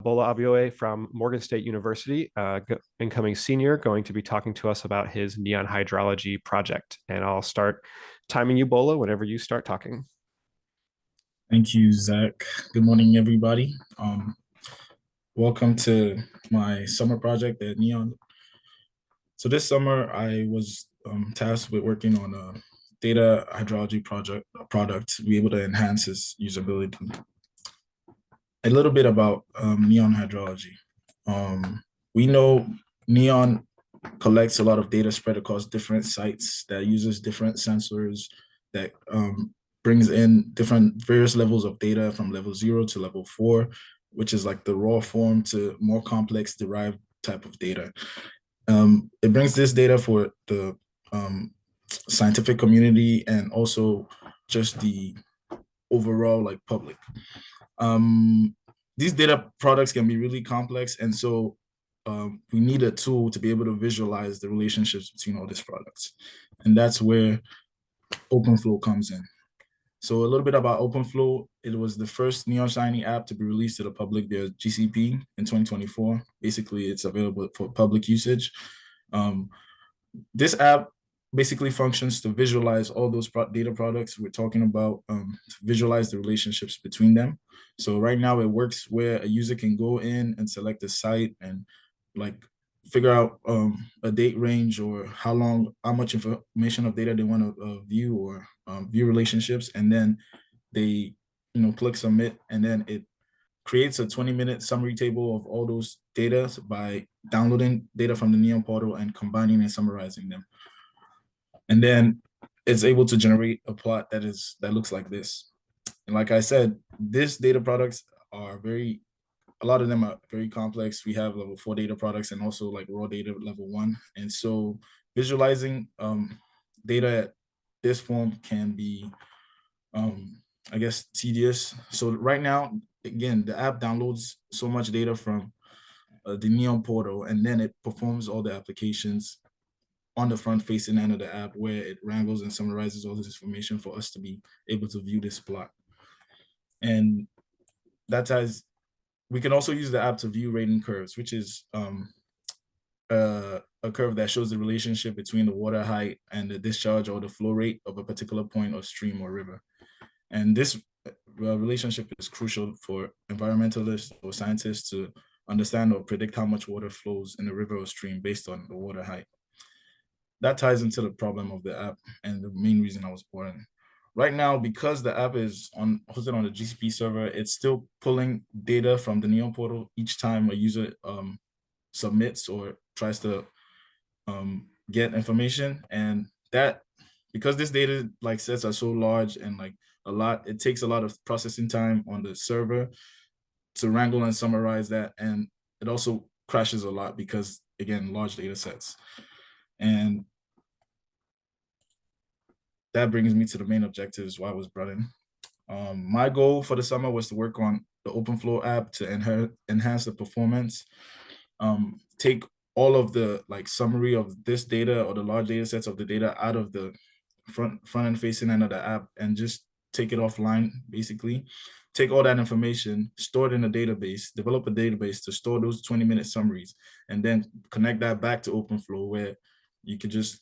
Bola Abioye from Morgan State University, incoming senior, going to be talking to us about his neon hydrology project. And I'll start timing you, Bola, whenever you start talking. Thank you, Zach. Good morning, everybody. Welcome to my summer project at Neon. So this summer, I was tasked with working on a data hydrology product to be able to enhance its usability. A little bit about Neon hydrology. We know Neon collects a lot of data spread across different sites that uses different sensors that brings in different various levels of data from level 0 to level 4, which is like the raw form to more complex derived type of data. It brings this data for the scientific community and also just the overall like public. These data products can be really complex, and so we need a tool to be able to visualize the relationships between all these products. And that's where OpenFlow comes in. So a little bit about OpenFlow. It was the first Neon Shiny app to be released to the public via GCP in 2024. Basically, it's available for public usage. This app basically functions to visualize all those data products we're talking about, to visualize the relationships between them. So right now it works where a user can go in and select a site and like figure out a date range or how much information of data they want to view or view relationships, and then they click submit, and then it creates a 20-minute summary table of all those data by downloading data from the Neon portal and combining and summarizing them. And then it's able to generate a plot that looks like this. And like I said, these data products are a lot of them are very complex. We have level 4 data products and also like raw data level 1. And so visualizing data at this form can be, I guess, tedious. So right now, again, the app downloads so much data from the Neon portal, and then it performs all the applications on the front facing end of the app where it wrangles and summarizes all this information for us to be able to view this plot. And that has, we can also use the app to view rating curves, which is a curve that shows the relationship between the water height and the discharge or the flow rate of a particular point or stream or river. And this relationship is crucial for environmentalists or scientists to understand or predict how much water flows in a river or stream based on the water height. That ties into the problem of the app and the main reason I was born. Right now, because the app is hosted on the GCP server, it's still pulling data from the Neon portal each time a user submits or tries to get information. And that, because this data like sets are so large and like it takes a lot of processing time on the server to wrangle and summarize that. And it also crashes a lot because, again, large data sets. And that brings me to the main objectives why I was brought in. My goal for the summer was to work on the OpenFlow app to enhance the performance, take all of the like summary of this data or the large data sets of the data out of the front end facing end of the app and just take it offline, basically. Take all that information, store it in a database, develop a database to store those 20-minute summaries, and then connect that back to OpenFlow where you could just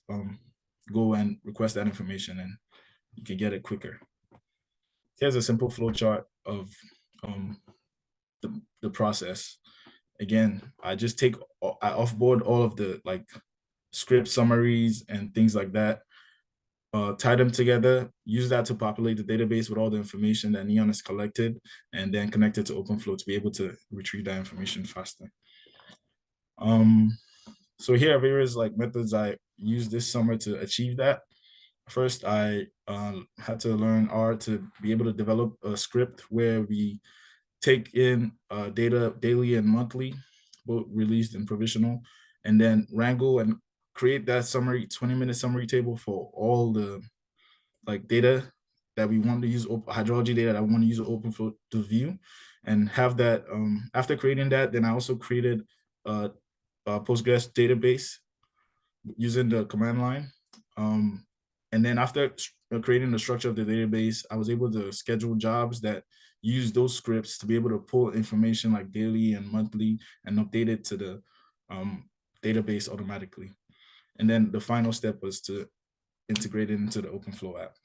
go and request that information and you can get it quicker. Here's a simple flow chart of the process. Again, I offboard all of the like script summaries and things like that, tie them together, use that to populate the database with all the information that Neon has collected, and then connect it to OpenFlow to be able to retrieve that information faster. So here are various like methods I used this summer to achieve that. First, I had to learn R to be able to develop a script where we take in data daily and monthly, both released and provisional, and then wrangle and create that 20-minute summary table for all the like data that we want to use, hydrology data that I want to use OpenFlow to view, and have that. After creating that, then I also created a Postgres database using the command line. And then after creating the structure of the database, I was able to schedule jobs that use those scripts to be able to pull information like daily and monthly and update it to the database automatically. And then the final step was to integrate it into the OpenFlow app.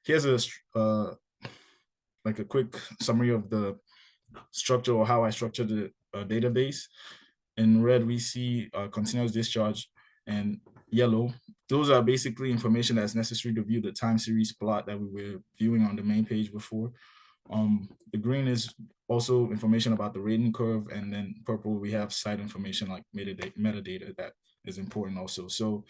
Here's like a quick summary of the structure or how I structured the database. In red, we see continuous discharge, and yellow, those are basically information that's necessary to view the time series plot that we were viewing on the main page before. The green is also information about the rating curve, and then purple, we have site information like metadata that is important also. So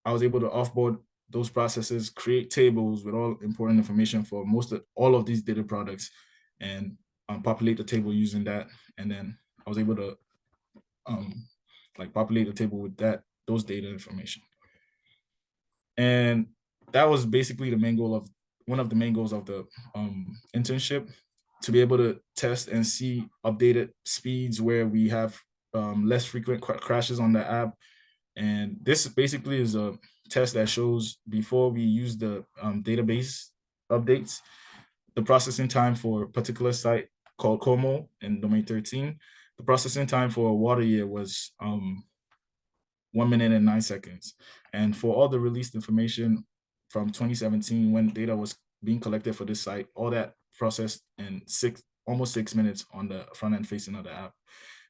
I was able to offboard those processes, create tables with all important information for all of these data products, and populate the table using that. And then I was able to like populate the table with those data information. And that was basically one of the main goals of the internship, to be able to test and see updated speeds where we have less frequent crashes on the app. And this basically is a test that shows before we use the database updates, the processing time for a particular site called Como in domain 13, the processing time for a water year was 1 minute and 9 seconds. And for all the released information from 2017, when data was being collected for this site, all that processed in almost 6 minutes on the front end facing of the app.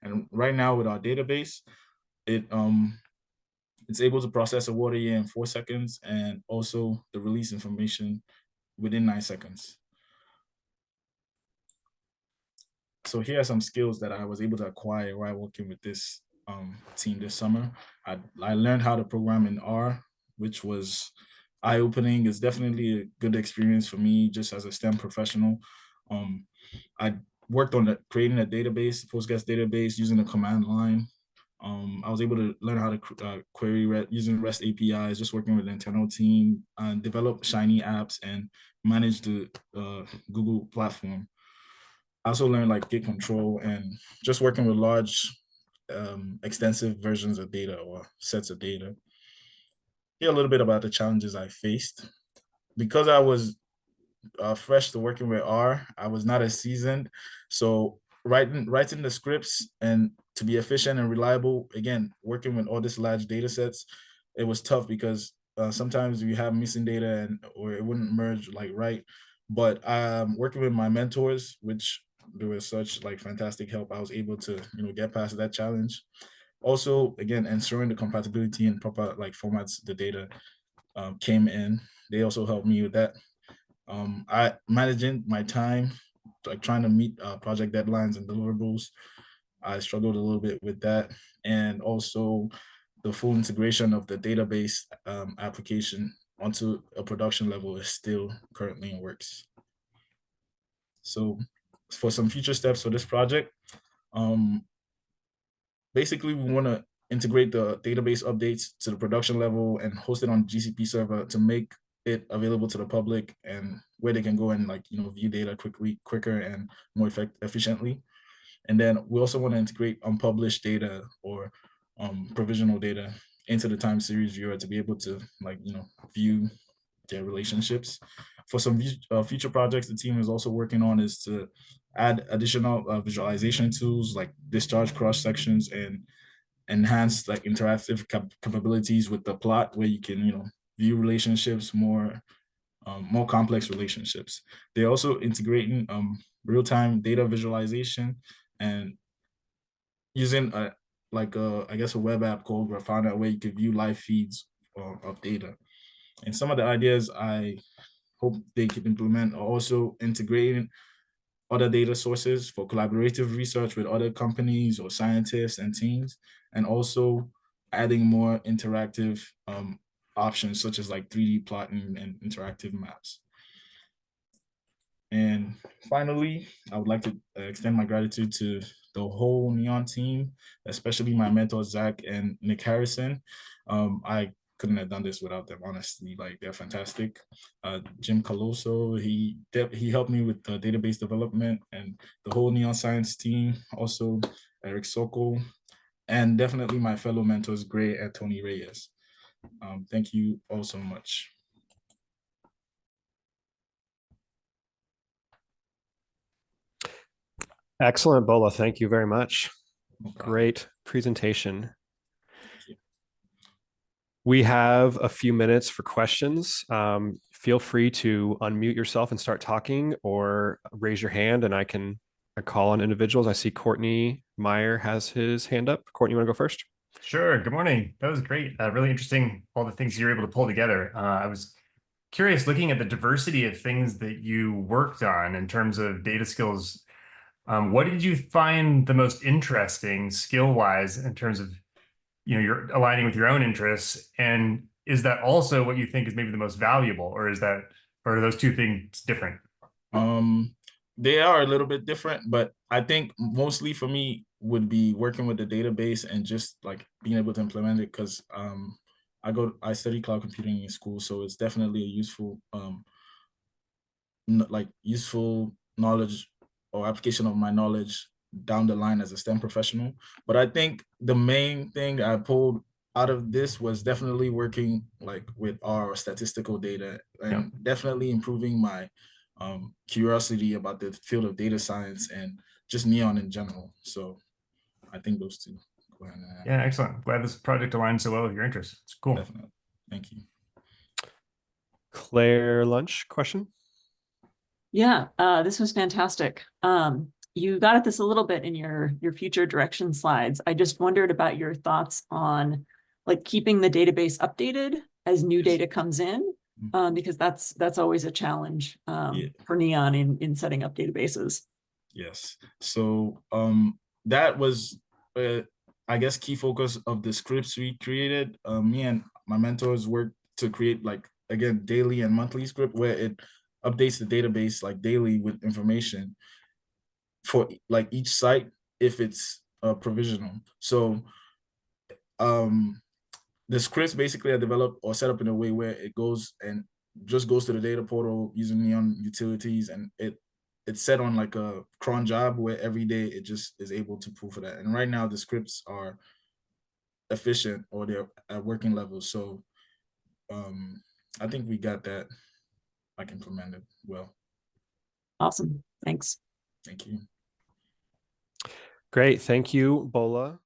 And right now with our database, it's able to process a water year in 4 seconds, and also the release information within 9 seconds. So here are some skills that I was able to acquire while working with this team this summer. I learned how to program in R, which was eye-opening. It's definitely a good experience for me just as a STEM professional. I worked on creating a database, Postgres database, using the command line. I was able to learn how to query using REST APIs, just working with the internal team, and develop Shiny apps and manage the Google platform. I also learned like Git control and just working with large, extensive versions of data or sets of data. Hear a little bit about the challenges I faced. Because I was fresh to working with R, I was not as seasoned. So writing the scripts and to be efficient and reliable, again, working with all these large data sets, it was tough because sometimes we have missing data or it wouldn't merge like right. But working with my mentors, which there was such like fantastic help, I was able to get past that challenge. Also, again, ensuring the compatibility and proper like formats the data came in. They also helped me with that. I managing my time, like trying to meet project deadlines and deliverables. I struggled a little bit with that, and also the full integration of the database application onto a production level is still currently in works. So for some future steps for this project, basically we want to integrate the database updates to the production level and host it on GCP server to make it available to the public, and where they can go and view data quicker and more efficiently. And then we also want to integrate unpublished data or provisional data into the time series viewer to be able to view their relationships. For some future projects the team is also working on is to add additional visualization tools like discharge cross sections and enhance like interactive capabilities with the plot, where you can view relationships more complex relationships. They're also integrating real-time data visualization and using I guess a web app called Grafana, where you can view live feeds of data. And some of the ideas I hope they can implement are also integrating other data sources for collaborative research with other companies or scientists and teams, and also adding more interactive options such as like 3D plotting and interactive maps. And finally, I would like to extend my gratitude to the whole Neon team, especially my mentors, Zach and Nick Harrison. I couldn't have done this without them, honestly. Like, they're fantastic. Jim Caloso, he helped me with the database development, and the whole Neon Science team, also Eric Sokol, and definitely my fellow mentors, Gray and Tony Reyes. Thank you all so much. Excellent, Bola. Thank you very much. No problem. Great presentation. Thank you. We have a few minutes for questions. Feel free to unmute yourself and start talking, or raise your hand and I can call on individuals. I see Courtney Meyer has his hand up. Courtney, you want to go first? Sure. Good morning. That was great. Really interesting, all the things you were able to pull together. I was curious, looking at the diversity of things that you worked on in terms of data skills. What did you find the most interesting skill-wise in terms of, you're aligning with your own interests? And is that also what you think is maybe the most valuable, or or are those two things different? Um, they are a little bit different, but I think mostly for me would be working with the database and just like being able to implement it because I study cloud computing in school, so it's definitely a useful useful knowledge or application of my knowledge down the line as a STEM professional. But I think the main thing I pulled out of this was definitely working like with our statistical data Yeah. and definitely improving my curiosity about the field of data science and just Neon in general. So I think those two go hand in hand. Yeah, excellent. Glad this project aligns so well with your interests. It's cool. Definitely. Thank you. Claire Lunch, question? Yeah, this was fantastic. You got at this a little bit in your future direction slides. I just wondered about your thoughts on like keeping the database updated as new data comes in, because that's always a challenge for Neon in setting up databases. Yes. So that was I guess key focus of the scripts we created. Me and my mentors worked to create like again daily and monthly script where it updates the database like daily with information for like each site if it's provisional. So the scripts basically are developed or set up in a way where it goes and just goes to the data portal using Neon utilities, and it's set on like a cron job where every day it just is able to pull for that. And right now the scripts are efficient or they're at working levels. So I think we got that like implemented well. Awesome. Thanks. Thank you. Great. Thank you, Bola.